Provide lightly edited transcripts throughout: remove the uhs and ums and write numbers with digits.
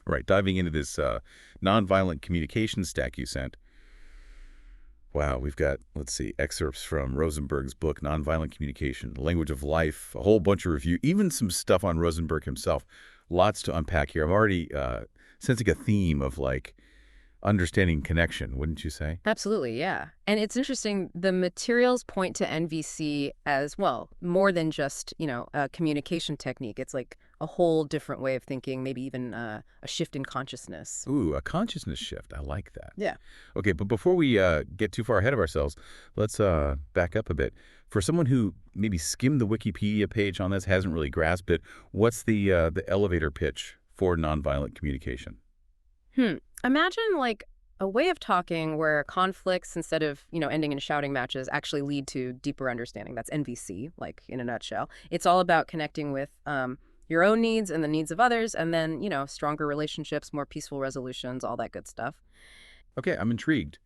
Right, diving into this nonviolent communication stack you sent. Wow, we've got, let's see, excerpts from Rosenberg's book, Nonviolent Communication, Language of Life, a whole bunch of review, even some stuff on Rosenberg himself. Lots to unpack here. I'm already sensing a theme of, like, understanding connection, wouldn't you say? Absolutely, yeah. And it's interesting, the materials point to NVC as, well, more than just, a communication technique. It's like a whole different way of thinking, maybe even a shift in consciousness. Ooh, a consciousness shift. I like that. Yeah. Okay, but before we get too far ahead of ourselves, let's back up a bit. For someone who maybe skimmed the Wikipedia page on this, hasn't really grasped it, what's the elevator pitch for nonviolent communication? Imagine like a way of talking where conflicts, instead of, ending in shouting matches, actually lead to deeper understanding. That's NVC, like in a nutshell. It's all about connecting with your own needs and the needs of others, and then, stronger relationships, more peaceful resolutions, all that good stuff. Okay, I'm intrigued.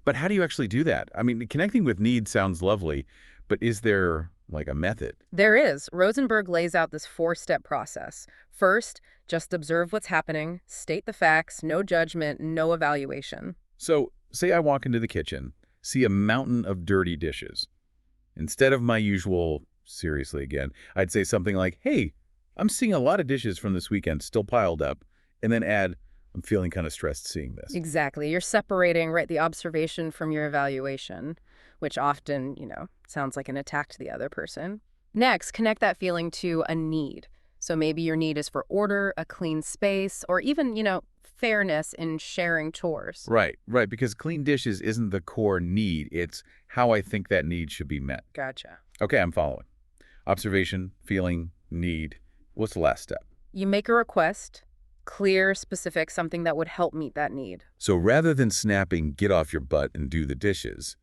But how do you actually do that? I mean, connecting with needs sounds lovely, but is there like a method? There is. Rosenberg lays out this four-step process. First, just observe what's happening, state the facts, no judgment, no evaluation. So, say I walk into the kitchen, see a mountain of dirty dishes. Instead of my usual, seriously again, I'd say something like, hey, I'm seeing a lot of dishes from this weekend still piled up, and then add, I'm feeling kind of stressed seeing this. Exactly. You're separating, right, the observation from your evaluation, which often, sounds like an attack to the other person. Next, connect that feeling to a need. So maybe your need is for order, a clean space, or even, fairness in sharing chores. Right, right, because clean dishes isn't the core need, it's how I think that need should be met. Gotcha. Okay, I'm following. Observation, feeling, need. What's the last step? You make a request, clear, specific, something that would help meet that need. So rather than snapping, get off your butt and do the dishes,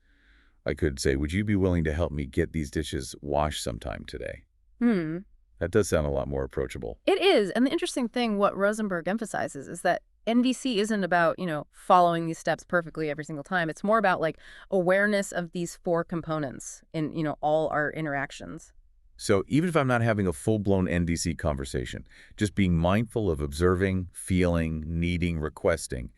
I could say, would you be willing to help me get these dishes washed sometime today? Hmm. That does sound a lot more approachable. It is. And the interesting thing, what Rosenberg emphasizes, is that NVC isn't about, following these steps perfectly every single time. It's more about like awareness of these four components in, all our interactions. So even if I'm not having a full-blown NDC conversation, just being mindful of observing, feeling, needing, requesting,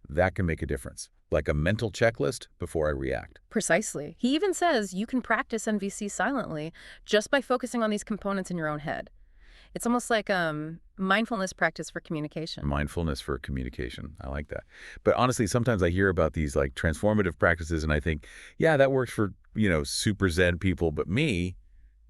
that can make a difference. Like a mental checklist before I react. Precisely. He even says you can practice NVC silently just by focusing on these components in your own head. It's almost like mindfulness practice for communication. Mindfulness for communication. I like that. But honestly, sometimes I hear about these like transformative practices and I think, yeah, that works for, super Zen people, but me,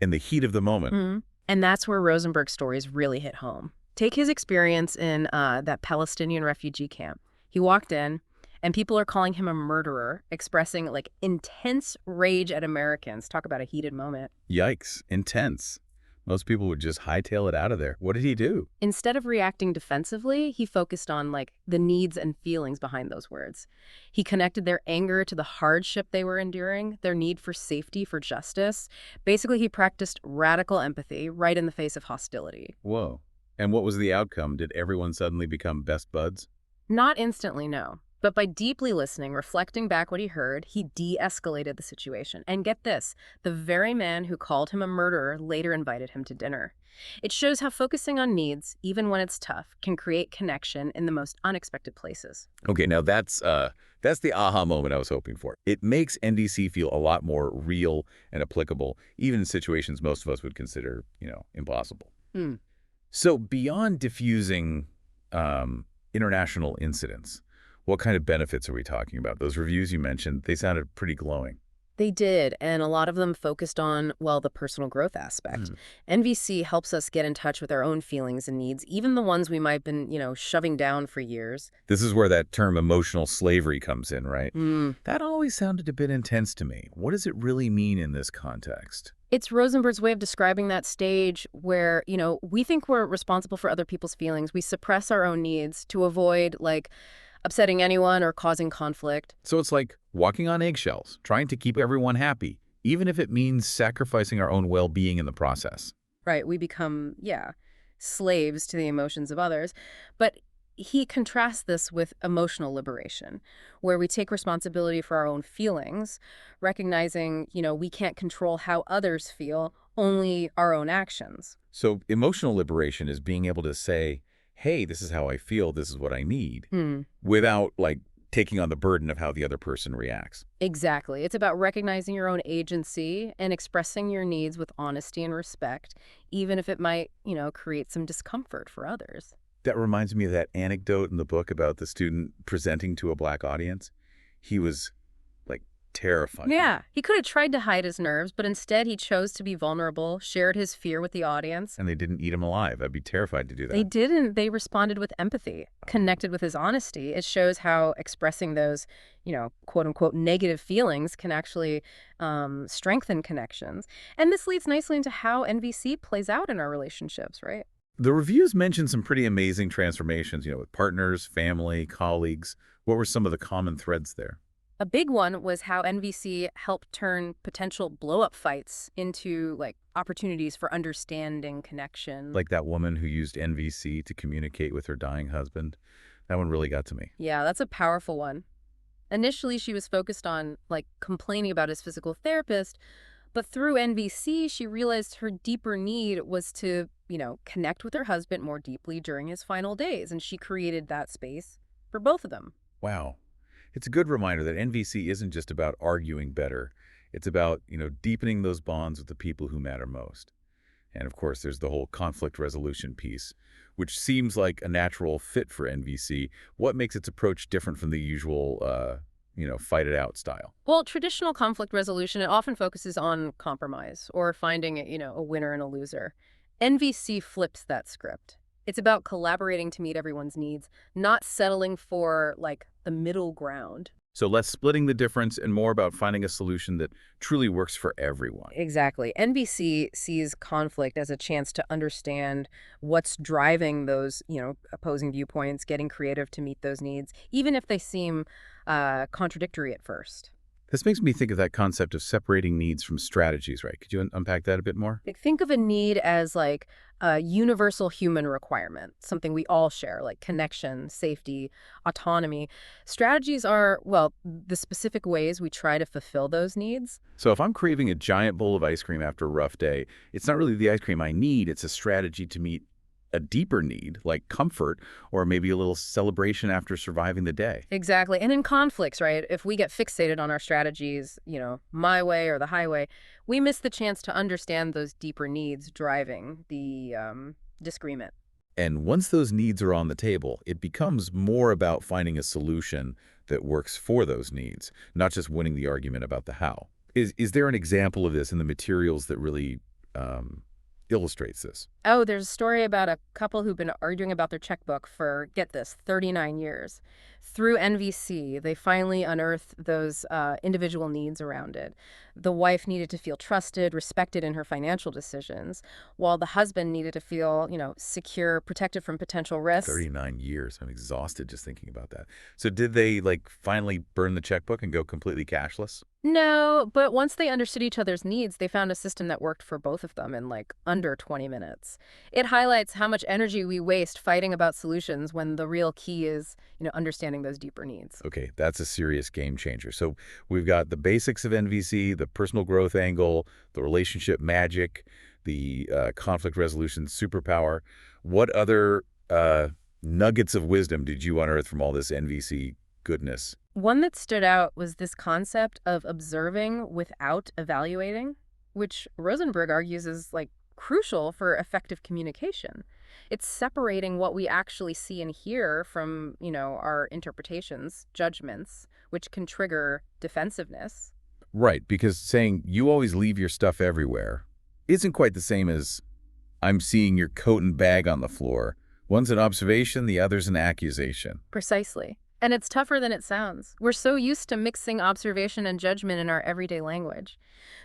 in the heat of the moment. And that's where Rosenberg's stories really hit home. Take his experience in that Palestinian refugee camp. He walked in, and people are calling him a murderer, expressing like intense rage at Americans. Talk about a heated moment. Yikes, intense. Most people would just hightail it out of there. What did he do? Instead of reacting defensively, he focused on like the needs and feelings behind those words. He connected their anger to the hardship they were enduring, their need for safety, for justice. Basically, he practiced radical empathy right in the face of hostility. Whoa. And what was the outcome? Did everyone suddenly become best buds? Not instantly, no. But by deeply listening, reflecting back what he heard, he de-escalated the situation. And get this, the very man who called him a murderer later invited him to dinner. It shows how focusing on needs, even when it's tough, can create connection in the most unexpected places. Okay, now that's the aha moment I was hoping for. It makes NDC feel a lot more real and applicable, even in situations most of us would consider, impossible. So beyond diffusing international incidents, what kind of benefits are we talking about? Those reviews you mentioned, they sounded pretty glowing. They did, and a lot of them focused on, well, the personal growth aspect. NVC helps us get in touch with our own feelings and needs, even the ones we might have been, shoving down for years. This is where that term emotional slavery comes in, right? That always sounded a bit intense to me. What does it really mean in this context? It's Rosenberg's way of describing that stage where, we think we're responsible for other people's feelings. We suppress our own needs to avoid, like, upsetting anyone or causing conflict. So it's like walking on eggshells, trying to keep everyone happy, even if it means sacrificing our own well-being in the process. Right. We become, slaves to the emotions of others. But he contrasts this with emotional liberation, where we take responsibility for our own feelings, recognizing, we can't control how others feel, only our own actions. So emotional liberation is being able to say, hey, this is how I feel, this is what I need, Hmm. without, like, taking on the burden of how the other person reacts. Exactly. It's about recognizing your own agency and expressing your needs with honesty and respect, even if it might, create some discomfort for others. That reminds me of that anecdote in the book about the student presenting to a Black audience. He was, like, terrified. Yeah, he could have tried to hide his nerves, but instead he chose to be vulnerable, shared his fear with the audience. And they didn't eat him alive. I'd be terrified to do They that. didn't. They responded with empathy, connected with his honesty. It shows how expressing those, quote unquote, negative feelings can actually strengthen connections. And this leads nicely into how NVC plays out in our relationships, right? The reviews mentioned some pretty amazing transformations, with partners, family, colleagues. What were some of the common threads there? A big one was how NVC helped turn potential blow-up fights into like opportunities for understanding, connection. Like that woman who used NVC to communicate with her dying husband. That one really got to me. Yeah, that's a powerful one. Initially, she was focused on like complaining about his physical therapist, but through NVC, she realized her deeper need was to, connect with her husband more deeply during his final days, and she created that space for both of them. Wow. It's a good reminder that NVC isn't just about arguing better. It's about, deepening those bonds with the people who matter most. And of course, there's the whole conflict resolution piece, which seems like a natural fit for NVC. What makes its approach different from the usual, fight it out style? Well, traditional conflict resolution, it often focuses on compromise or finding, a winner and a loser. NVC flips that script. It's about collaborating to meet everyone's needs, not settling for, like, the middle ground. So less splitting the difference and more about finding a solution that truly works for everyone. Exactly. NVC sees conflict as a chance to understand what's driving those, opposing viewpoints, getting creative to meet those needs, even if they seem contradictory at first. This makes me think of that concept of separating needs from strategies, right? Could you unpack that a bit more? Like, think of a need as like a universal human requirement, something we all share, like connection, safety, autonomy. Strategies are, well, the specific ways we try to fulfill those needs. So if I'm craving a giant bowl of ice cream after a rough day, it's not really the ice cream I need, it's a strategy to meet a deeper need, like comfort, or maybe a little celebration after surviving the day. Exactly. And in conflicts, right, if we get fixated on our strategies, my way or the highway, we miss the chance to understand those deeper needs driving the disagreement. And once those needs are on the table, it becomes more about finding a solution that works for those needs, not just winning the argument about the how. Is there an example of this in the materials that really illustrates this? Oh, there's a story about a couple who've been arguing about their checkbook for, get this, 39 years. Through NVC, they finally unearthed those individual needs around it. The wife needed to feel trusted, respected in her financial decisions, while the husband needed to feel, secure, protected from potential risks. 39 years. I'm exhausted just thinking about that. So did they, like, finally burn the checkbook and go completely cashless? No, but once they understood each other's needs, they found a system that worked for both of them in like under 20 minutes. It highlights how much energy we waste fighting about solutions when the real key is, understanding those deeper needs. Okay, that's a serious game changer. So we've got the basics of NVC, the personal growth angle, the relationship magic, the conflict resolution superpower. What other nuggets of wisdom did you unearth from all this NVC goodness? One that stood out was this concept of observing without evaluating, which Rosenberg argues is like crucial for effective communication. It's separating what we actually see and hear from, our interpretations, judgments, which can trigger defensiveness. Right, because saying you always leave your stuff everywhere isn't quite the same as I'm seeing your coat and bag on the floor. One's an observation, the other's an accusation. Precisely. And it's tougher than it sounds. We're so used to mixing observation and judgment in our everyday language.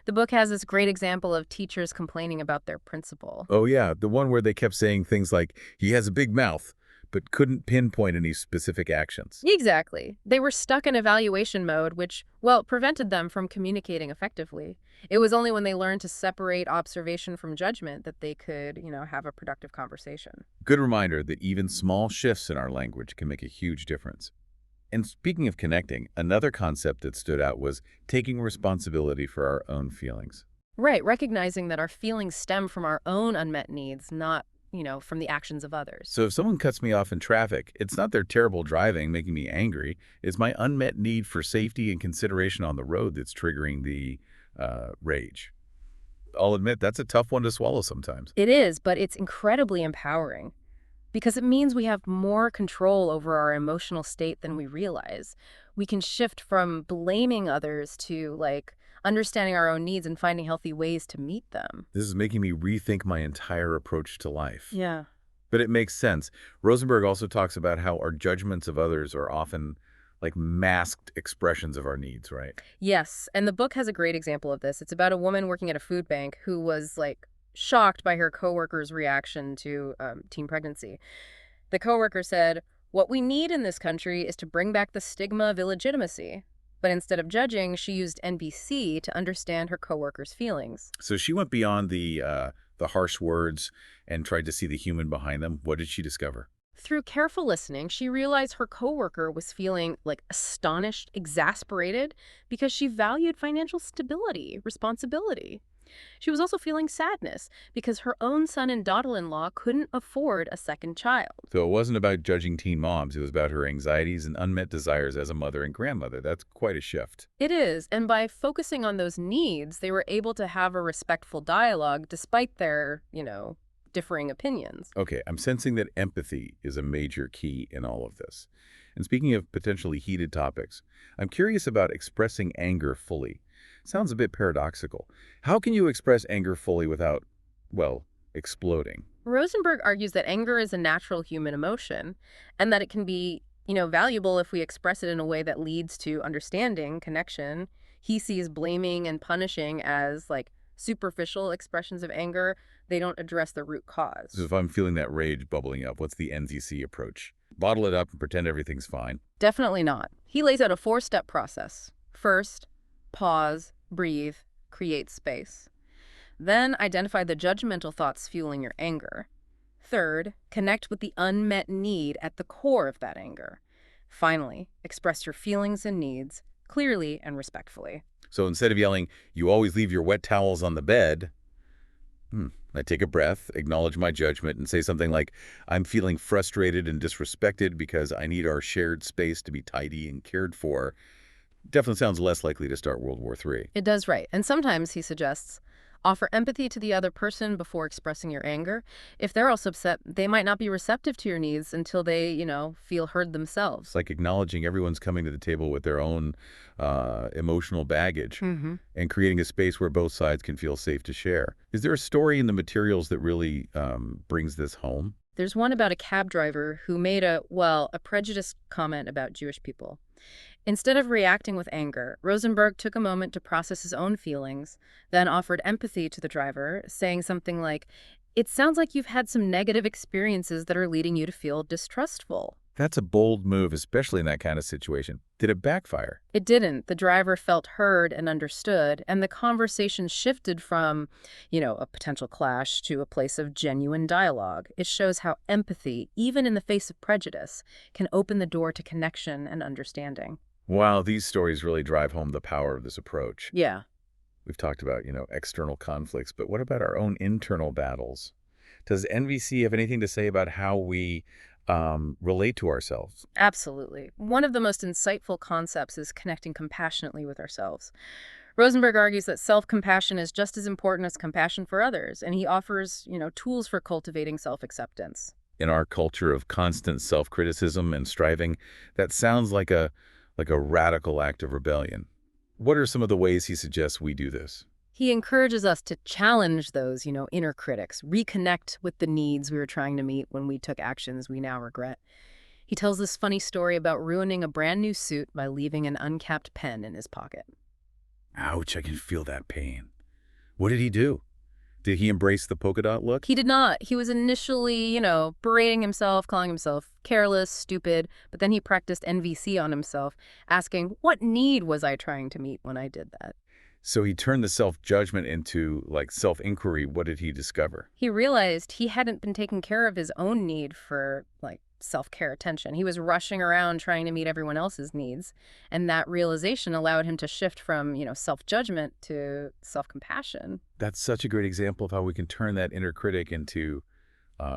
The book has this great example of teachers complaining about their principal. Oh yeah, the one where they kept saying things like, he has a big mouth, but couldn't pinpoint any specific actions. Exactly. They were stuck in evaluation mode, which, well, prevented them from communicating effectively. It was only when they learned to separate observation from judgment that they could, have a productive conversation. Good reminder that even small shifts in our language can make a huge difference. And speaking of connecting, another concept that stood out was taking responsibility for our own feelings. Right, recognizing that our feelings stem from our own unmet needs, not from the actions of others. So if someone cuts me off in traffic, it's not their terrible driving making me angry. It's my unmet need for safety and consideration on the road that's triggering the rage. I'll admit that's a tough one to swallow sometimes. It is, but it's incredibly empowering because it means we have more control over our emotional state than we realize. We can shift from blaming others to, like, understanding our own needs and finding healthy ways to meet them. This is making me rethink my entire approach to life. Yeah. But it makes sense. Rosenberg also talks about how our judgments of others are often like masked expressions of our needs, right? Yes, and the book has a great example of this. It's about a woman working at a food bank who was, like, shocked by her coworker's reaction to teen pregnancy. The coworker said, "What we need in this country is to bring back the stigma of illegitimacy." But instead of judging, she used NBC to understand her coworker's feelings. So she went beyond the harsh words and tried to see the human behind them. What did she discover? Through careful listening, she realized her coworker was feeling, like, astonished, exasperated, because she valued financial stability, responsibility. She was also feeling sadness because her own son and daughter-in-law couldn't afford a second child. So it wasn't about judging teen moms. It was about her anxieties and unmet desires as a mother and grandmother. That's quite a shift. It is, and by focusing on those needs, they were able to have a respectful dialogue despite their, differing opinions. Okay, I'm sensing that empathy is a major key in all of this. And speaking of potentially heated topics, I'm curious about expressing anger fully. Sounds a bit paradoxical. How can you express anger fully without, well, exploding? Rosenberg argues that anger is a natural human emotion and that it can be, valuable if we express it in a way that leads to understanding, connection. He sees blaming and punishing as, like, superficial expressions of anger. They don't address the root cause. So if I'm feeling that rage bubbling up, what's the NVC approach? Bottle it up and pretend everything's fine. Definitely not. He lays out a 4-step process. First, pause, breathe, create space. Then identify the judgmental thoughts fueling your anger. Third, connect with the unmet need at the core of that anger. Finally, express your feelings and needs clearly and respectfully. So instead of yelling, "You always leave your wet towels on the bed," I take a breath, acknowledge my judgment, and say something like, "I'm feeling frustrated and disrespected because I need our shared space to be tidy and cared for." Definitely sounds less likely to start World War III. It does, right. And sometimes, he suggests, offer empathy to the other person before expressing your anger. If they're also upset, they might not be receptive to your needs until they, feel heard themselves. It's like acknowledging everyone's coming to the table with their own emotional baggage and creating a space where both sides can feel safe to share. Is there a story in the materials that really brings this home? There's one about a cab driver who made a prejudiced comment about Jewish people. Instead of reacting with anger, Rosenberg took a moment to process his own feelings, then offered empathy to the driver, saying something like, "It sounds like you've had some negative experiences that are leading you to feel distrustful." That's a bold move, especially in that kind of situation. Did it backfire? It didn't. The driver felt heard and understood, and the conversation shifted from, a potential clash to a place of genuine dialogue. It shows how empathy, even in the face of prejudice, can open the door to connection and understanding. Wow, these stories really drive home the power of this approach. Yeah. We've talked about, external conflicts, but what about our own internal battles? Does NVC have anything to say about how we relate to ourselves? Absolutely. One of the most insightful concepts is connecting compassionately with ourselves. Rosenberg argues that self-compassion is just as important as compassion for others, and he offers, tools for cultivating self-acceptance. In our culture of constant self-criticism and striving, that sounds like a radical act of rebellion. What are some of the ways he suggests we do this? He encourages us to challenge those, inner critics, reconnect with the needs we were trying to meet when we took actions we now regret. He tells this funny story about ruining a brand new suit by leaving an uncapped pen in his pocket. Ouch, I can feel that pain. What did he do? Did he embrace the polka dot look? He did not. He was initially, berating himself, calling himself careless, stupid, but then he practiced NVC on himself, asking, what need was I trying to meet when I did that? So he turned the self-judgment into, self-inquiry. What did he discover? He realized he hadn't been taking care of his own need for, self-care attention. He was rushing around trying to meet everyone else's needs, and that realization allowed him to shift from, self-judgment to self-compassion. That's such a great example of how we can turn that inner critic into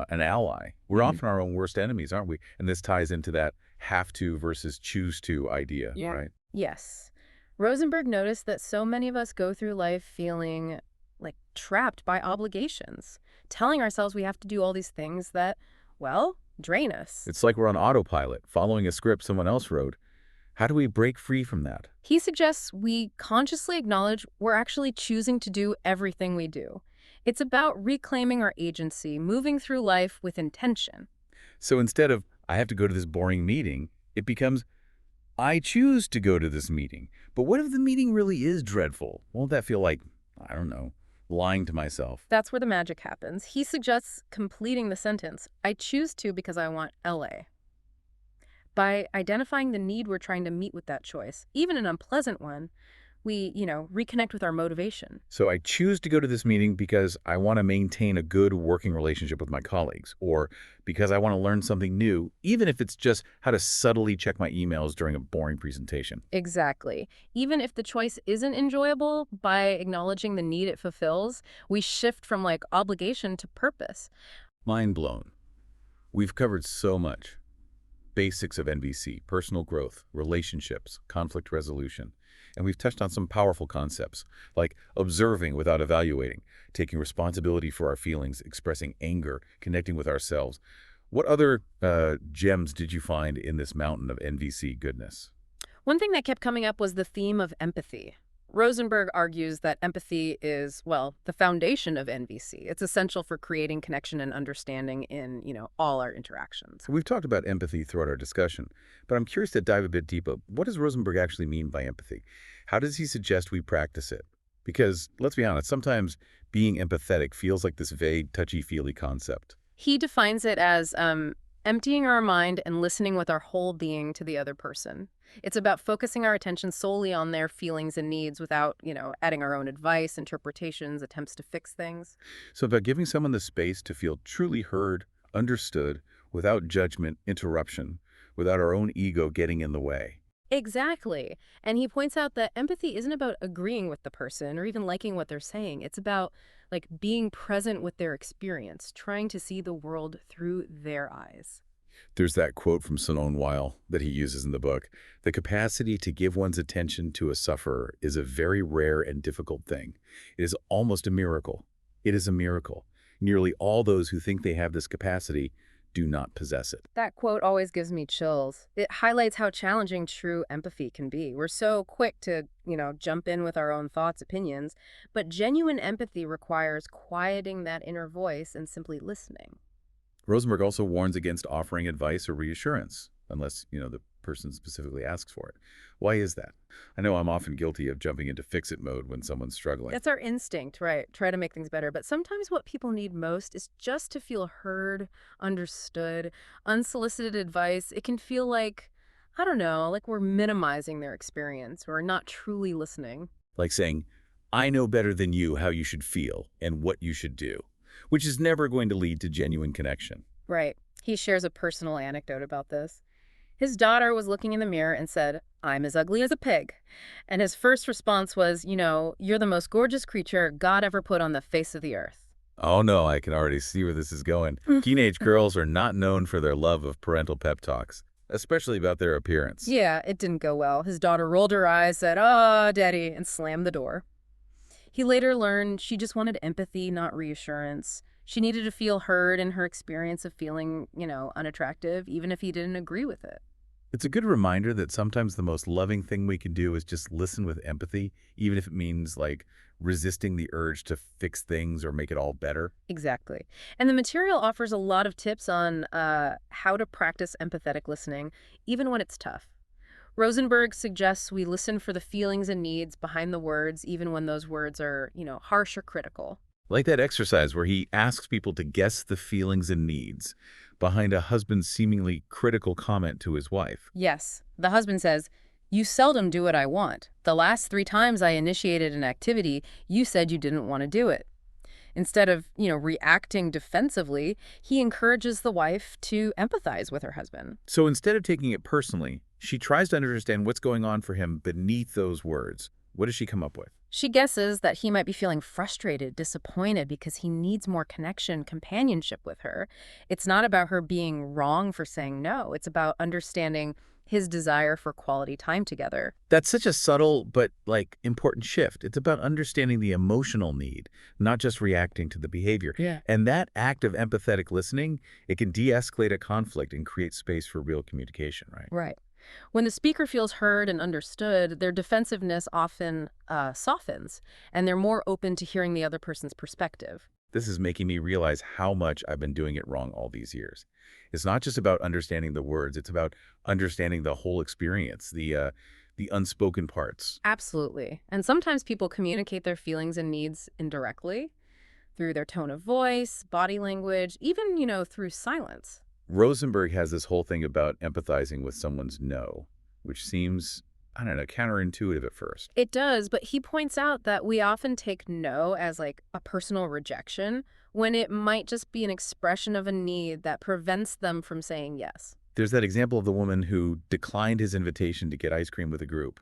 an ally. We're often our own worst enemies, aren't we? And this ties into that have to versus choose to idea, Yeah. right? Yes. Rosenberg noticed that so many of us go through life feeling like trapped by obligations, telling ourselves we have to do all these things that, well, drain us. It's like we're on autopilot, following a script someone else wrote. How do we break free from that? He suggests we consciously acknowledge we're actually choosing to do everything we do. It's about reclaiming our agency, moving through life with intention. So instead of, I have to go to this boring meeting, it becomes, I choose to go to this meeting. But what if the meeting really is dreadful? Won't that feel like, I don't know, lying to myself? That's where the magic happens. He suggests completing the sentence, I choose to because I want LA. By identifying the need we're trying to meet with that choice, even an unpleasant one, we, reconnect with our motivation. So I choose to go to this meeting because I want to maintain a good working relationship with my colleagues, or because I want to learn something new, even if it's just how to subtly check my emails during a boring presentation. Exactly. Even if the choice isn't enjoyable, by acknowledging the need it fulfills, we shift from obligation to purpose. Mind blown. We've covered so much. Basics of NVC, personal growth, relationships, conflict resolution. And we've touched on some powerful concepts, like observing without evaluating, taking responsibility for our feelings, expressing anger, connecting with ourselves. What other gems did you find in this mountain of NVC goodness? One thing that kept coming up was the theme of empathy. Rosenberg argues that empathy is, well, the foundation of NVC. It's essential for creating connection and understanding in, all our interactions. We've talked about empathy throughout our discussion, but I'm curious to dive a bit deeper. What does Rosenberg actually mean by empathy? How does he suggest we practice it? Because, let's be honest, sometimes being empathetic feels like this vague, touchy-feely concept. He defines it as emptying our mind and listening with our whole being to the other person. It's about focusing our attention solely on their feelings and needs without, adding our own advice, interpretations, attempts to fix things. So about giving someone the space to feel truly heard, understood, without judgment, interruption, without our own ego getting in the way. Exactly. And he points out that empathy isn't about agreeing with the person or even liking what they're saying. It's about being present with their experience, trying to see the world through their eyes. There's that quote from Simone Weil that he uses in the book. The capacity to give one's attention to a sufferer is a very rare and difficult thing. It is almost a miracle. It is a miracle. Nearly all those who think they have this capacity do not possess it. That quote always gives me chills. It highlights how challenging true empathy can be. We're so quick to, jump in with our own thoughts, opinions, but genuine empathy requires quieting that inner voice and simply listening. Rosenberg also warns against offering advice or reassurance, unless, the person specifically asks for it. Why is that? I know I'm often guilty of jumping into fix-it mode when someone's struggling. That's our instinct, right? Try to make things better. But sometimes what people need most is just to feel heard, understood, unsolicited advice. It can feel like, I don't know, like we're minimizing their experience or not truly listening. Like saying, I know better than you how you should feel and what you should do, which is never going to lead to genuine connection. Right. He shares a personal anecdote about this. His daughter was looking in the mirror and said, I'm as ugly as a pig. And his first response was, you're the most gorgeous creature God ever put on the face of the earth. Oh no, I can already see where this is going. Teenage girls are not known for their love of parental pep talks, especially about their appearance. Yeah, it didn't go well. His daughter rolled her eyes, said, "Oh, Daddy," and slammed the door. He later learned she just wanted empathy, not reassurance. She needed to feel heard in her experience of feeling, unattractive, even if he didn't agree with it. It's a good reminder that sometimes the most loving thing we can do is just listen with empathy, even if it means resisting the urge to fix things or make it all better. Exactly. And the material offers a lot of tips on how to practice empathetic listening, even when it's tough. Rosenberg suggests we listen for the feelings and needs behind the words, even when those words are, harsh or critical. Like that exercise where he asks people to guess the feelings and needs behind a husband's seemingly critical comment to his wife. Yes. The husband says, "You seldom do what I want. The last 3 times I initiated an activity, you said you didn't want to do it." Instead of, reacting defensively, he encourages the wife to empathize with her husband. So instead of taking it personally, she tries to understand what's going on for him beneath those words. What does she come up with? She guesses that he might be feeling frustrated, disappointed because he needs more connection, companionship with her. It's not about her being wrong for saying no. It's about understanding his desire for quality time together. That's such a subtle but, important shift. It's about understanding the emotional need, not just reacting to the behavior. Yeah. And that act of empathetic listening, it can de-escalate a conflict and create space for real communication, right? Right. When the speaker feels heard and understood, their defensiveness often softens, and they're more open to hearing the other person's perspective. This is making me realize how much I've been doing it wrong all these years. It's not just about understanding the words, it's about understanding the whole experience, the unspoken parts. Absolutely. And sometimes people communicate their feelings and needs indirectly through their tone of voice, body language, even, through silence. Rosenberg has this whole thing about empathizing with someone's no, which seems, I don't know, counterintuitive at first. It does, but he points out that we often take no as like a personal rejection when it might just be an expression of a need that prevents them from saying yes. There's that example of the woman who declined his invitation to get ice cream with a group.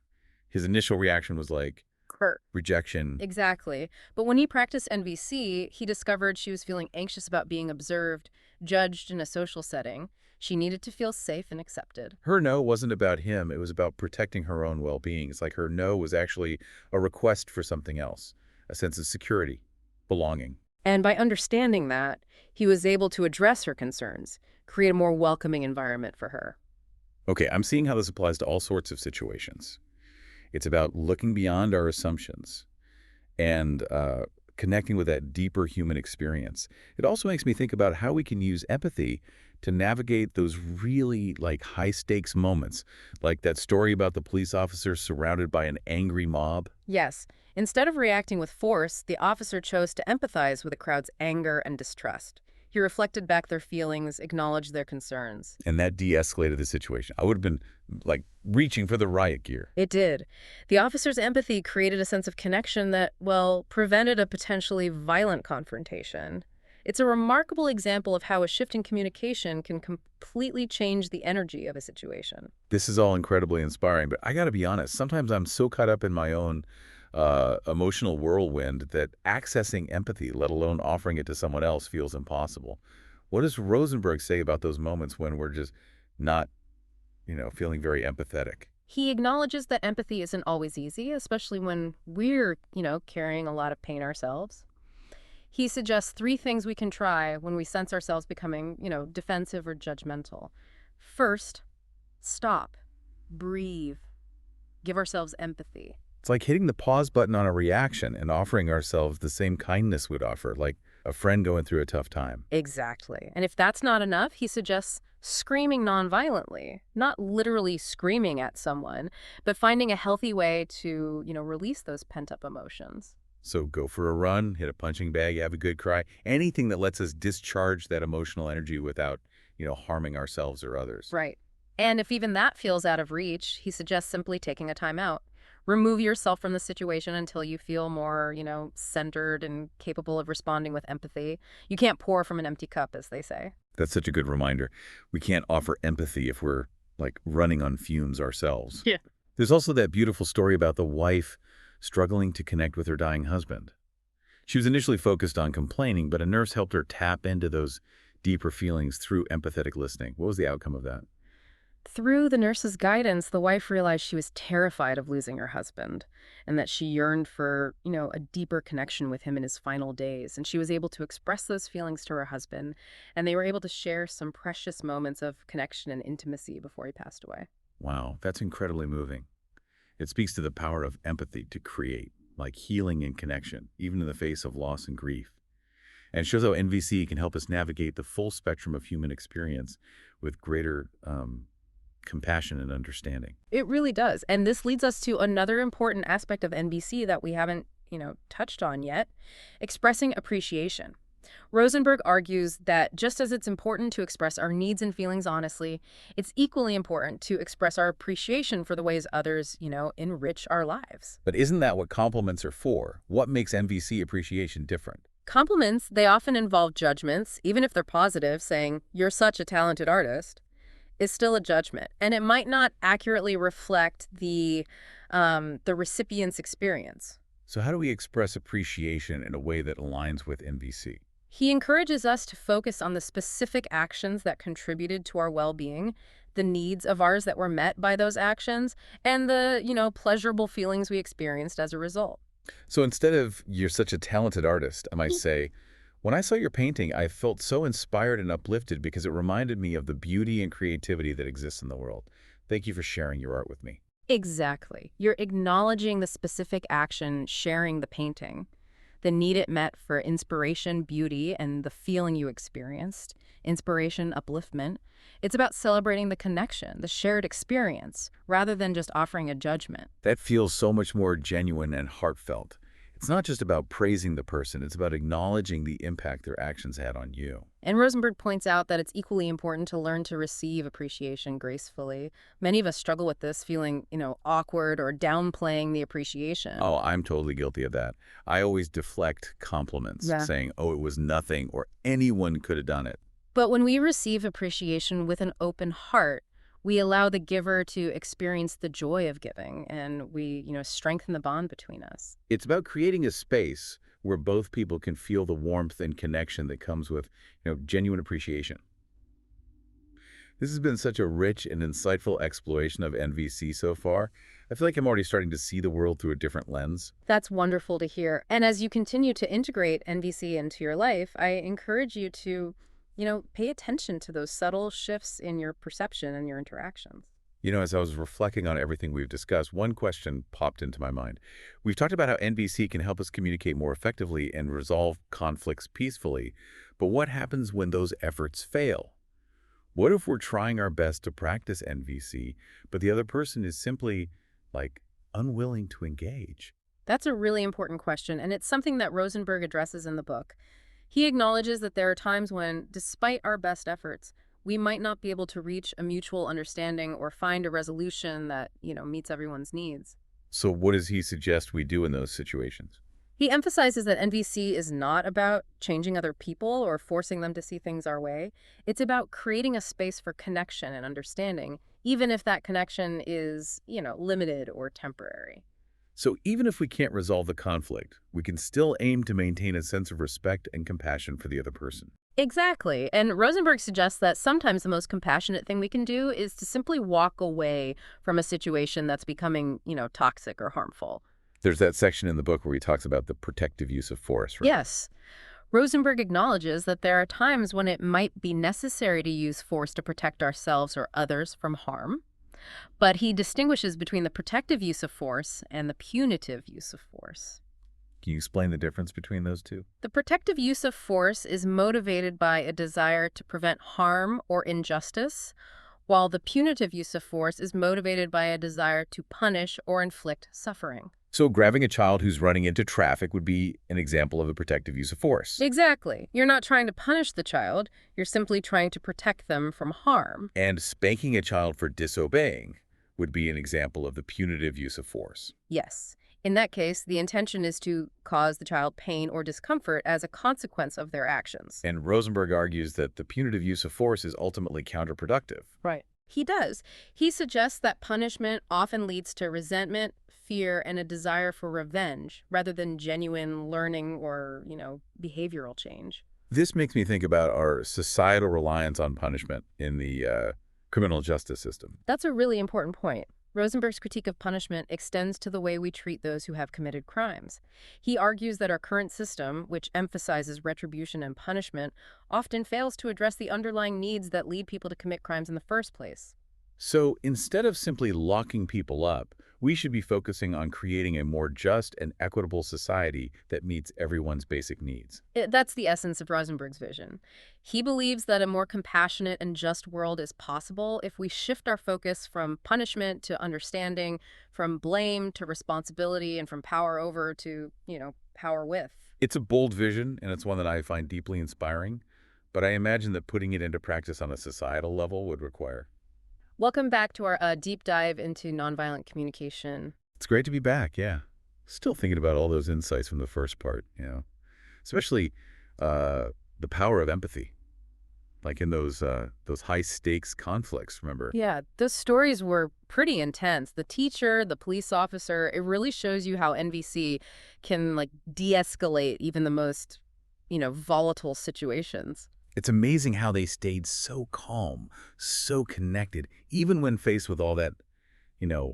His initial reaction was like Hurt. rejection. Exactly. But when he practiced NVC, he discovered she was feeling anxious about being observed, judged in a social setting. She needed to feel safe and accepted. Her no wasn't about him. It was about protecting her own well-being. It's like her no was actually a request for something else, a sense of security, belonging. And by understanding that, he was able to address her concerns, create a more welcoming environment for her. Okay, I'm seeing how this applies to all sorts of situations. It's about looking beyond our assumptions and connecting with that deeper human experience. It also makes me think about how we can use empathy to navigate those really high-stakes moments, like that story about the police officer surrounded by an angry mob. Yes, instead of reacting with force, the officer chose to empathize with the crowd's anger and distrust. He reflected back their feelings, acknowledged their concerns. And that de-escalated the situation. I would have been reaching for the riot gear. It did. The officer's empathy created a sense of connection that, well, prevented a potentially violent confrontation. It's a remarkable example of how a shift in communication can completely change the energy of a situation. This is all incredibly inspiring, but I got to be honest, sometimes I'm so caught up in my own emotional whirlwind that accessing empathy, let alone offering it to someone else, feels impossible. What does Rosenberg say about those moments when we're just not, feeling very empathetic? He acknowledges that empathy isn't always easy, especially when we're, carrying a lot of pain ourselves. He suggests 3 things we can try when we sense ourselves becoming, defensive or judgmental. First, stop, breathe, give ourselves empathy. It's like hitting the pause button on a reaction and offering ourselves the same kindness we'd offer, like a friend going through a tough time. Exactly. And if that's not enough, he suggests screaming nonviolently, not literally screaming at someone, but finding a healthy way to, release those pent-up emotions. So go for a run, hit a punching bag, have a good cry, anything that lets us discharge that emotional energy without, harming ourselves or others. Right. And if even that feels out of reach, he suggests simply taking a time out. Remove yourself from the situation until you feel more, centered and capable of responding with empathy. You can't pour from an empty cup, as they say. That's such a good reminder. We can't offer empathy if we're, running on fumes ourselves. Yeah. There's also that beautiful story about the wife struggling to connect with her dying husband. She was initially focused on complaining, but a nurse helped her tap into those deeper feelings through empathetic listening. What was the outcome of that? Through the nurse's guidance, the wife realized she was terrified of losing her husband and that she yearned for, a deeper connection with him in his final days. And she was able to express those feelings to her husband, and they were able to share some precious moments of connection and intimacy before he passed away. Wow, that's incredibly moving. It speaks to the power of empathy to create, healing and connection, even in the face of loss and grief. And it shows how NVC can help us navigate the full spectrum of human experience with greater compassion and understanding. It really does. And this leads us to another important aspect of NBC that we haven't, touched on yet, expressing appreciation. Rosenberg argues that just as it's important to express our needs and feelings honestly, it's equally important to express our appreciation for the ways others, enrich our lives. But isn't that what compliments are for? What makes NVC appreciation different? Compliments, they often involve judgments, even if they're positive, saying, "You're such a talented artist," is still a judgment, and it might not accurately reflect the recipient's experience. So how do we express appreciation in a way that aligns with NVC? He encourages us to focus on the specific actions that contributed to our well-being, the needs of ours that were met by those actions, and the, pleasurable feelings we experienced as a result. So instead of, "You're such a talented artist," I might say, "When I saw your painting, I felt so inspired and uplifted because it reminded me of the beauty and creativity that exists in the world. Thank you for sharing your art with me." Exactly. You're acknowledging the specific action, sharing the painting, the need it met for inspiration, beauty, and the feeling you experienced, inspiration, upliftment. It's about celebrating the connection, the shared experience, rather than just offering a judgment. That feels so much more genuine and heartfelt. It's not just about praising the person, it's about acknowledging the impact their actions had on you. And Rosenberg points out that it's equally important to learn to receive appreciation gracefully. Many of us struggle with this, feeling, awkward or downplaying the appreciation. Oh, I'm totally guilty of that. I always deflect compliments, Yeah. saying, "Oh, it was nothing," or "Anyone could have done it." But when we receive appreciation with an open heart, we allow the giver to experience the joy of giving, and we, strengthen the bond between us. It's about creating a space where both people can feel the warmth and connection that comes with, genuine appreciation. This has been such a rich and insightful exploration of NVC so far. I feel like I'm already starting to see the world through a different lens. That's wonderful to hear. And as you continue to integrate NVC into your life, I encourage you to, pay attention to those subtle shifts in your perception and your interactions. As I was reflecting on everything we've discussed, one question popped into my mind. We've talked about how NVC can help us communicate more effectively and resolve conflicts peacefully, but what happens when those efforts fail? What if we're trying our best to practice NVC, but the other person is simply, like, unwilling to engage? That's a really important question, and it's something that Rosenberg addresses in the book. He acknowledges that there are times when, despite our best efforts, we might not be able to reach a mutual understanding or find a resolution that, meets everyone's needs. So what does he suggest we do in those situations? He emphasizes that NVC is not about changing other people or forcing them to see things our way. It's about creating a space for connection and understanding, even if that connection is, limited or temporary. So even if we can't resolve the conflict, we can still aim to maintain a sense of respect and compassion for the other person. Exactly. And Rosenberg suggests that sometimes the most compassionate thing we can do is to simply walk away from a situation that's becoming, toxic or harmful. There's that section in the book where he talks about the protective use of force, right? Yes. Rosenberg acknowledges that there are times when it might be necessary to use force to protect ourselves or others from harm, but he distinguishes between the protective use of force and the punitive use of force. Can you explain the difference between those two? The protective use of force is motivated by a desire to prevent harm or injustice, while the punitive use of force is motivated by a desire to punish or inflict suffering. So grabbing a child who's running into traffic would be an example of the protective use of force. Exactly. You're not trying to punish the child, you're simply trying to protect them from harm. And spanking a child for disobeying would be an example of the punitive use of force. Yes. In that case, the intention is to cause the child pain or discomfort as a consequence of their actions. And Rosenberg argues that the punitive use of force is ultimately counterproductive. Right. He does. He suggests that punishment often leads to resentment, fear, and a desire for revenge, rather than genuine learning or, behavioral change. This makes me think about our societal reliance on punishment in the criminal justice system. That's a really important point. Rosenberg's critique of punishment extends to the way we treat those who have committed crimes. He argues that our current system, which emphasizes retribution and punishment, often fails to address the underlying needs that lead people to commit crimes in the first place. So instead of simply locking people up, we should be focusing on creating a more just and equitable society that meets everyone's basic needs. That's the essence of Rosenberg's vision. He believes that a more compassionate and just world is possible if we shift our focus from punishment to understanding, from blame to responsibility, and from power over to, power with. It's a bold vision, and it's one that I find deeply inspiring, but I imagine that putting it into practice on a societal level would require. Welcome back to our deep dive into nonviolent communication. It's great to be back, yeah. Still thinking about all those insights from the first part, especially the power of empathy. like in those high-stakes conflicts, remember? Yeah, those stories were pretty intense. The teacher, the police officer, it really shows you how NVC can like de-escalate even the most, volatile situations. It's amazing how they stayed so calm, so connected, even when faced with all that,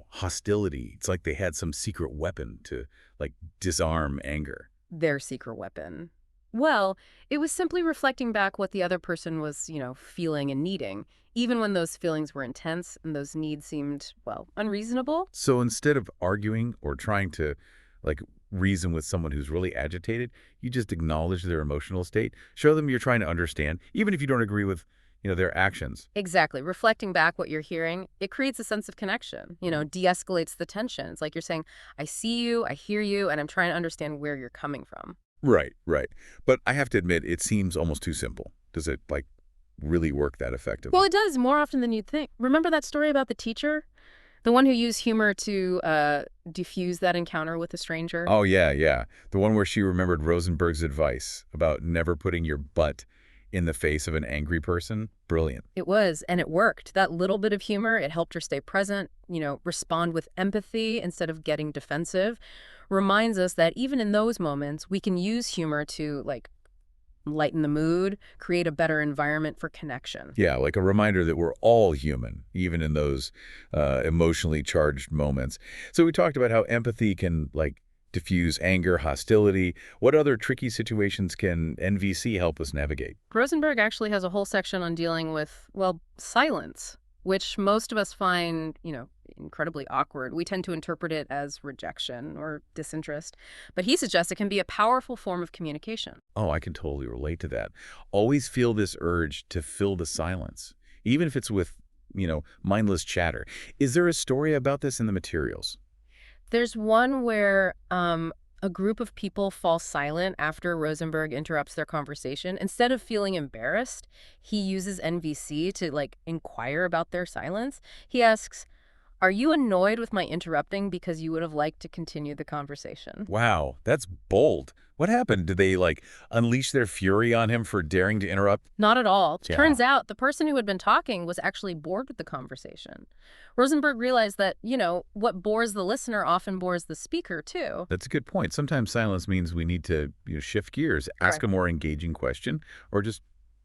hostility. It's like they had some secret weapon to, like, disarm anger. Their secret weapon. Well, it was simply reflecting back what the other person was, feeling and needing, even when those feelings were intense and those needs seemed, well, unreasonable. So instead of arguing or trying to, like, reason with someone who's really agitated, you just acknowledge their emotional state, show them you're trying to understand, even if you don't agree with, their actions. Exactly. Reflecting back what you're hearing, it creates a sense of connection, de-escalates the tension. It's like you're saying, I see you, I hear you, and I'm trying to understand where you're coming from. Right, right. But I have to admit, it seems almost too simple. Does it, like, really work that Well, effectively? it does more often than you'd think. Remember that story about the teacher? The one who used humor to diffuse that encounter with a stranger? Oh, yeah, yeah. The one where she remembered Rosenberg's advice about never putting your butt in the face of an angry person. Brilliant. It was, and it worked. That little bit of humor, it helped her stay present, respond with empathy instead of getting defensive. Reminds us that even in those moments, we can use humor to, like, lighten the mood, create a better environment for connection. Yeah, like a reminder that we're all human, even in those emotionally charged moments. So we talked about how empathy can, like, diffuse anger, hostility. What other tricky situations can NVC help us navigate? Rosenberg actually has a whole section on dealing with, well, silence, which most of us find, incredibly awkward. We tend to interpret it as rejection or disinterest. But he suggests it can be a powerful form of communication. Oh, I can totally relate to that. Always feel this urge to fill the silence, even if it's with, mindless chatter. Is there a story about this in the materials? There's one where a group of people fall silent after Rosenberg interrupts their conversation. Instead of feeling embarrassed, he uses NVC to, like, inquire about their silence. He asks, are you annoyed with my interrupting because you would have liked to continue the conversation? Wow, that's bold. What happened? Did they, like, unleash their fury on him for daring to interrupt? Not at all. Yeah, Turns out the person who had been talking was actually bored with the conversation. Rosenberg realized that, what bores the listener often bores the speaker, too. that's a good point. Sometimes silence means we need to, shift gears, ask Correct. a more engaging question, or just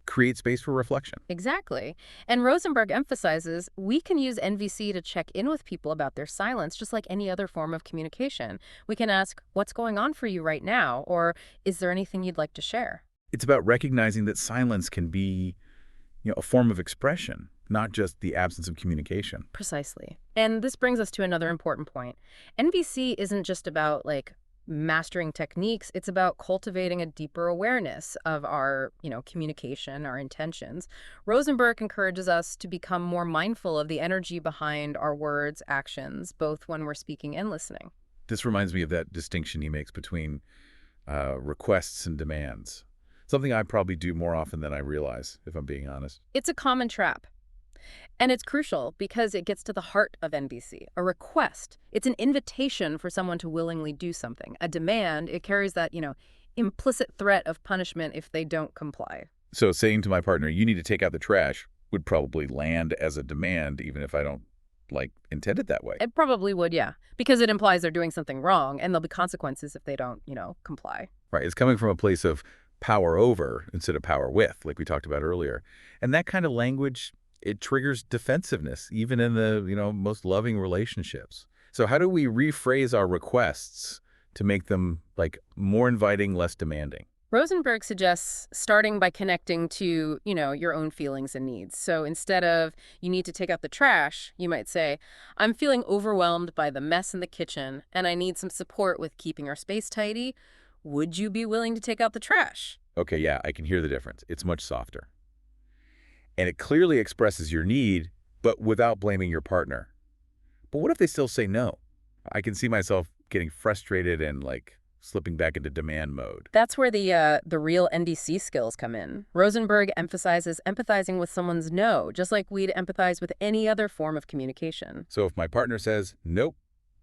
create space for reflection. Exactly. And Rosenberg emphasizes we can use NVC to check in with people about their silence, just like any other form of communication. We can ask, what's going on for you right now? Or is there anything you'd like to share? It's about recognizing that silence can be, a form of expression, not just the absence of communication. Precisely. And this brings us to another important point. NVC isn't just about, like, mastering techniques. It's about cultivating a deeper awareness of our, communication, our intentions. Rosenberg encourages us to become more mindful of the energy behind our words, actions, both when we're speaking and listening. This reminds me of that distinction he makes between requests and demands. Something I probably do more often than I realize, if I'm being honest. It's a common trap. And it's crucial because it gets to the heart of NVC, a request. It's an invitation for someone to willingly do something. A demand, it carries that, implicit threat of punishment if they don't comply. So saying to my partner, you need to take out the trash, would probably land as a demand, even if I don't, like, intend it that way. It probably would, yeah, because it implies they're doing something wrong, and there'll be consequences if they don't, comply. Right. It's coming from a place of power over instead of power with, like we talked about earlier. And that kind of language, it triggers defensiveness, even in the, most loving relationships. So how do we rephrase our requests to make them, like, more inviting, less demanding? Rosenberg suggests starting by connecting to, your own feelings and needs. So instead of, you need to take out the trash, you might say, I'm feeling overwhelmed by the mess in the kitchen, and I need some support with keeping our space tidy. Would you be willing to take out the trash? Okay, yeah, I can hear the difference. It's much softer. And it clearly expresses your need, but without blaming your partner. But what if they still say no? I can see myself getting frustrated and, like, slipping back into demand mode. That's where the real NDC skills come in. Rosenberg emphasizes empathizing with someone's no, just like we'd empathize with any other form of communication. So if my partner says, nope,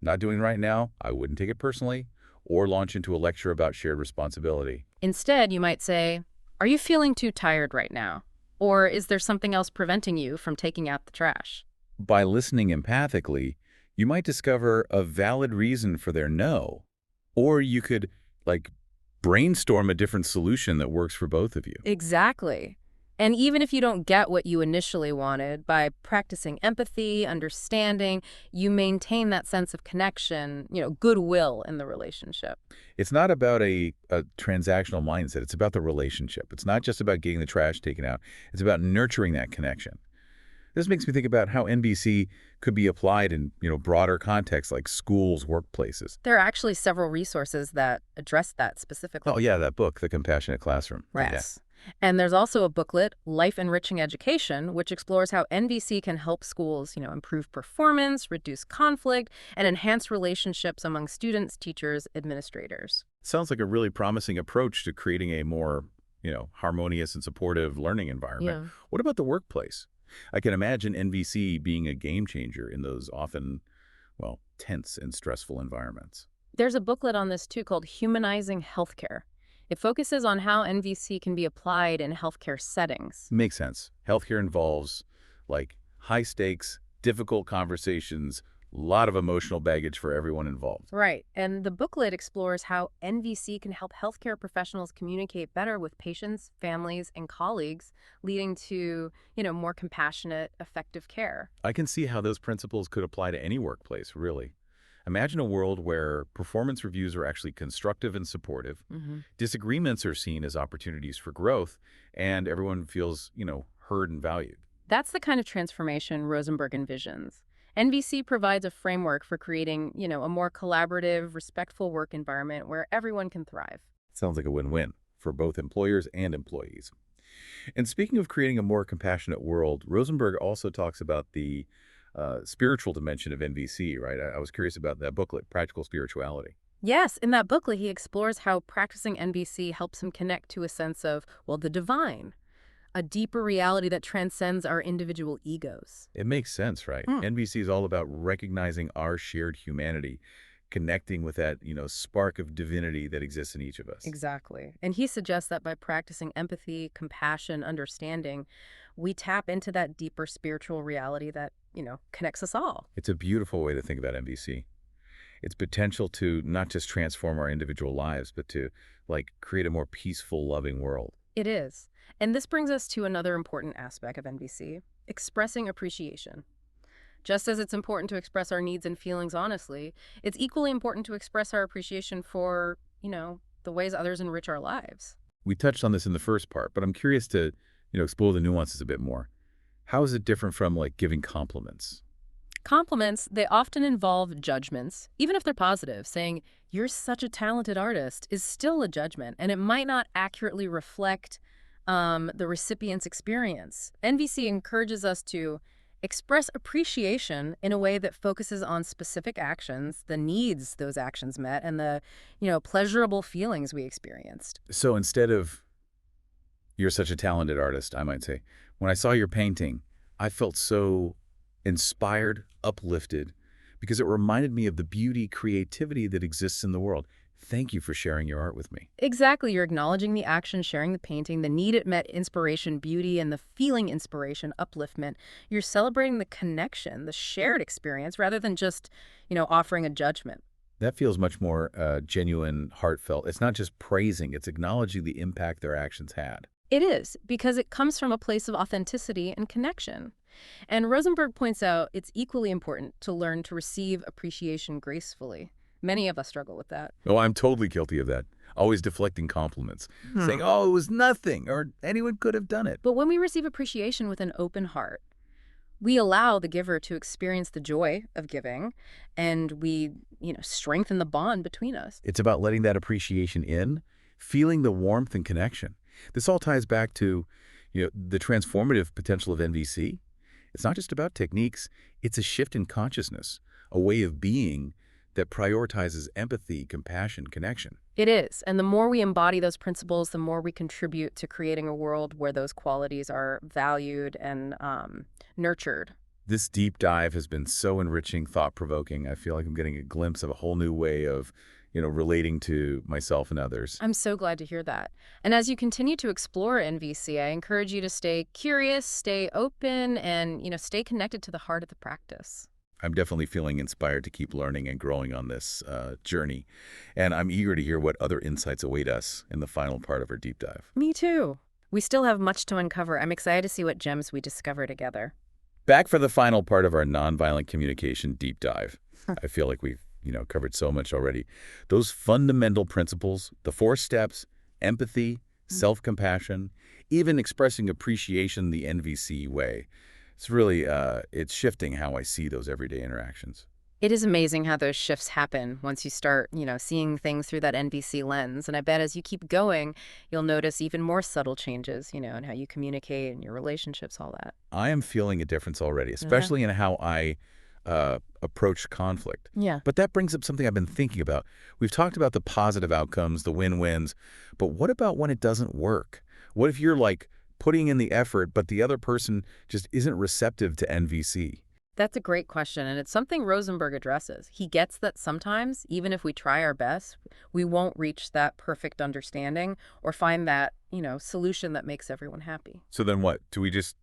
not doing right now, I wouldn't take it personally or launch into a lecture about shared responsibility. Instead, you might say, are you feeling too tired right now? Or is there something else preventing you from taking out the trash? By listening empathically, you might discover a valid reason for their no. Or you could, like, brainstorm a different solution that works for both of you. Exactly. And even if you don't get what you initially wanted, by practicing empathy, understanding, you maintain that sense of connection, goodwill in the relationship. It's not about a transactional mindset. It's about the relationship. It's not just about getting the trash taken out. It's about nurturing that connection. This makes me think about how NBC could be applied in, broader contexts like schools, workplaces. There are actually several resources that address that specifically. Oh, yeah, that book, The Compassionate Classroom. Right. Yeah. Yes. And there's also a booklet, Life Enriching Education, which explores how NVC can help schools, improve performance, reduce conflict, and enhance relationships among students, teachers, administrators. Sounds like a really promising approach to creating a more, harmonious and supportive learning environment. Yeah. What about the workplace? I can imagine NVC being a game changer in those often, tense and stressful environments. There's a booklet on this too called Humanizing Healthcare. It focuses on how NVC can be applied in healthcare settings. Makes sense. Healthcare involves, like, high stakes, difficult conversations, a lot of emotional baggage for everyone involved. Right. And the booklet explores how NVC can help healthcare professionals communicate better with patients, families, and colleagues, leading to, more compassionate, effective care. I can see how those principles could apply to any workplace, really. Imagine a world where performance reviews are actually constructive and supportive, disagreements are seen as opportunities for growth, and everyone feels, heard and valued. That's the kind of transformation Rosenberg envisions. NVC provides a framework for creating, a more collaborative, respectful work environment where everyone can thrive. Sounds like a win-win for both employers and employees. And speaking of creating a more compassionate world, Rosenberg also talks about the spiritual dimension of NVC, right? I was curious about that booklet, Practical Spirituality. Yes, in that booklet, he explores how practicing NVC helps him connect to a sense of, the divine, a deeper reality that transcends our individual egos. It makes sense, right? NVC is all about recognizing our shared humanity, connecting with that, spark of divinity that exists in each of us. Exactly. And he suggests that by practicing empathy, compassion, understanding, we tap into that deeper spiritual reality that, connects us all. It's a beautiful way to think about NVC. Its potential to not just transform our individual lives, but to, create a more peaceful, loving world. It is. And this brings us to another important aspect of NVC, expressing appreciation. Just as it's important to express our needs and feelings honestly, it's equally important to express our appreciation for, the ways others enrich our lives. We touched on this in the first part, but I'm curious to, explore the nuances a bit more. How is it different from, giving compliments? Compliments, they often involve judgments, even if they're positive. Saying, you're such a talented artist is still a judgment, and it might not accurately reflect the recipient's experience. NVC encourages us to express appreciation in a way that focuses on specific actions, the needs those actions met, and the, pleasurable feelings we experienced. So instead of, you're such a talented artist, I might say, when I saw your painting, I felt so inspired, uplifted, because it reminded me of the beauty, creativity that exists in the world. Thank you for sharing your art with me. Exactly. You're acknowledging the action, sharing the painting, the need it met inspiration, beauty, and the feeling inspiration, upliftment. You're celebrating the connection, the shared experience, rather than just, offering a judgment. That feels much more genuine, heartfelt. It's not just praising, it's acknowledging the impact their actions had. It is, because it comes from a place of authenticity and connection. And Rosenberg points out it's equally important to learn to receive appreciation gracefully. Many of us struggle with that. Oh, I'm totally guilty of that. Always deflecting compliments, saying, oh, it was nothing, or anyone could have done it. But when we receive appreciation with an open heart, we allow the giver to experience the joy of giving, and we, strengthen the bond between us. It's about letting that appreciation in, feeling the warmth and connection. This all ties back to, the transformative potential of NVC. It's not just about techniques, it's a shift in consciousness, a way of being that prioritizes empathy, compassion, connection. It is. And the more we embody those principles, the more we contribute to creating a world where those qualities are valued and nurtured. This deep dive has been so enriching, thought-provoking. I feel like I'm getting a glimpse of a whole new way of, relating to myself and others. I'm so glad to hear that. And as you continue to explore NVC, I encourage you to stay curious, stay open, and, stay connected to the heart of the practice. I'm definitely feeling inspired to keep learning and growing on this journey. And I'm eager to hear what other insights await us in the final part of our deep dive. Me too. We still have much to uncover. I'm excited to see what gems we discover together. Back for the final part of our nonviolent communication deep dive. I feel like we've, covered so much already. Those fundamental principles, the 4 steps, empathy, self-compassion, even expressing appreciation the NVC way. It's really, it's shifting how I see those everyday interactions. It is amazing how those shifts happen once you start, seeing things through that NVC lens. And I bet as you keep going, you'll notice even more subtle changes, in how you communicate and your relationships, all that. I am feeling a difference already, especially in how I approach conflict. Yeah. But that brings up something I've been thinking about. We've talked about the positive outcomes, the win-wins, but what about when it doesn't work? What if you're putting in the effort, but the other person just isn't receptive to NVC? That's a great question, and it's something Rosenberg addresses. He gets that sometimes, even if we try our best, we won't reach that perfect understanding or find that, solution that makes everyone happy. So then what? Do we just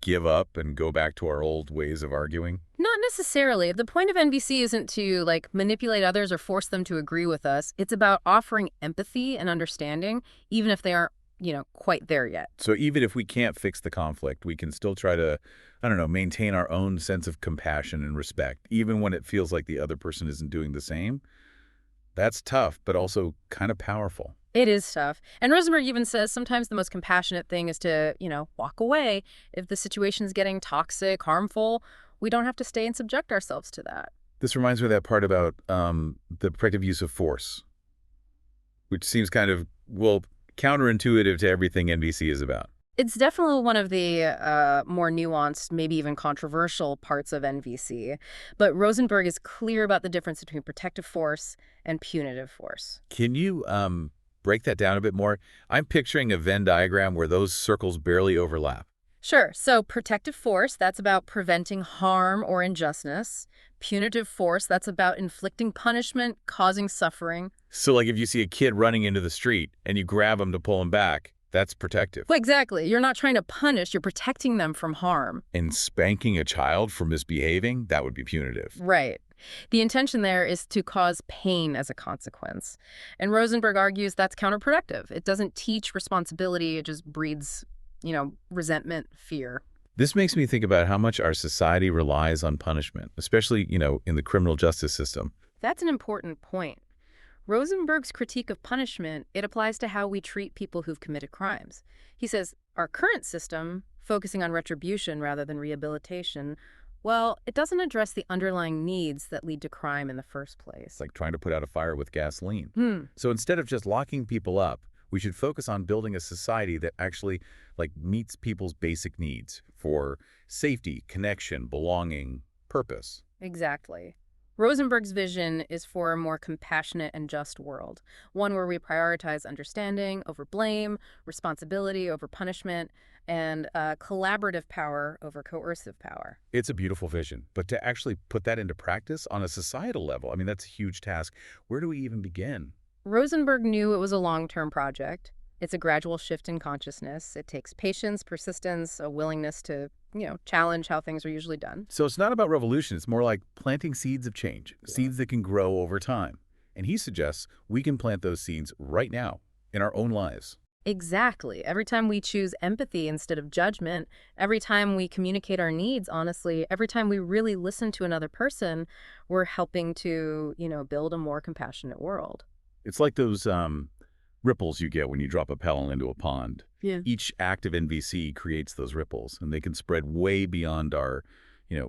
give up and go back to our old ways of arguing? Not necessarily. The point of NVC isn't to manipulate others or force them to agree with us. It's about offering empathy and understanding, even if they aren't, quite there yet. So even if we can't fix the conflict, we can still try to, I don't know, maintain our own sense of compassion and respect, even when it feels like the other person isn't doing the same. That's tough, but also kind of powerful. It is tough. And Rosenberg even says sometimes the most compassionate thing is to, walk away. If the situation's getting toxic, harmful, we don't have to stay and subject ourselves to that. This reminds me of that part about the protective use of force, which seems kind of, counterintuitive to everything NVC is about. It's definitely one of the more nuanced, maybe even controversial parts of NVC. But Rosenberg is clear about the difference between protective force and punitive force. Can you break that down a bit more? I'm picturing a Venn diagram where those circles barely overlap. Sure. So protective force, that's about preventing harm or injustice. Punitive force, that's about inflicting punishment, causing suffering. So if you see a kid running into the street and you grab him to pull him back, that's protective. Well, exactly. You're not trying to punish, you're protecting them from harm. And spanking a child for misbehaving, that would be punitive. Right. The intention there is to cause pain as a consequence. And Rosenberg argues that's counterproductive. It doesn't teach responsibility, it just breeds, resentment, fear. This makes me think about how much our society relies on punishment, especially, in the criminal justice system. That's an important point. Rosenberg's critique of punishment, it applies to how we treat people who've committed crimes. He says, our current system, focusing on retribution rather than rehabilitation, well, it doesn't address the underlying needs that lead to crime in the first place. It's like trying to put out a fire with gasoline. So instead of just locking people up, we should focus on building a society that actually meets people's basic needs for safety, connection, belonging, purpose. Exactly. Rosenberg's vision is for a more compassionate and just world, one where we prioritize understanding over blame, responsibility over punishment, and collaborative power over coercive power. It's a beautiful vision, but to actually put that into practice on a societal level, that's a huge task. Where do we even begin? Rosenberg knew it was a long-term project. It's a gradual shift in consciousness. It takes patience, persistence, a willingness to, challenge how things are usually done. So it's not about revolution. It's more like planting seeds of change, seeds that can grow over time. And he suggests we can plant those seeds right now in our own lives. Exactly. Every time we choose empathy instead of judgment, every time we communicate our needs honestly, every time we really listen to another person, we're helping to, build a more compassionate world. It's like those ripples you get when you drop a pebble into a pond. Yeah. Each act of NVC creates those ripples, and they can spread way beyond our,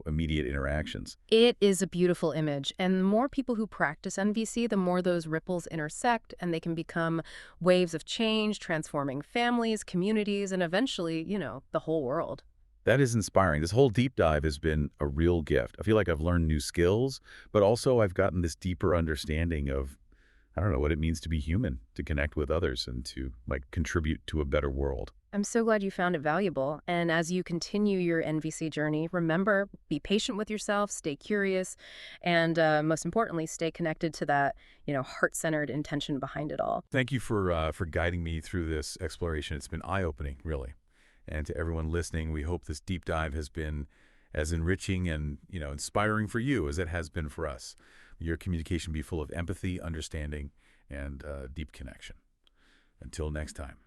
immediate interactions. It is a beautiful image, and the more people who practice NVC, the more those ripples intersect, and they can become waves of change, transforming families, communities, and eventually, the whole world. That is inspiring. This whole deep dive has been a real gift. I feel like I've learned new skills, but also I've gotten this deeper understanding of, I don't know, what it means to be human, to connect with others, and to contribute to a better world. I'm so glad you found it valuable. And as you continue your NVC journey, remember, be patient with yourself, stay curious, and most importantly, stay connected to that, heart-centered intention behind it all. Thank you for guiding me through this exploration. It's been eye-opening, really. And to everyone listening, we hope this deep dive has been as enriching and inspiring for you as it has been for us. Your communication be full of empathy, understanding, and deep connection. Until next time.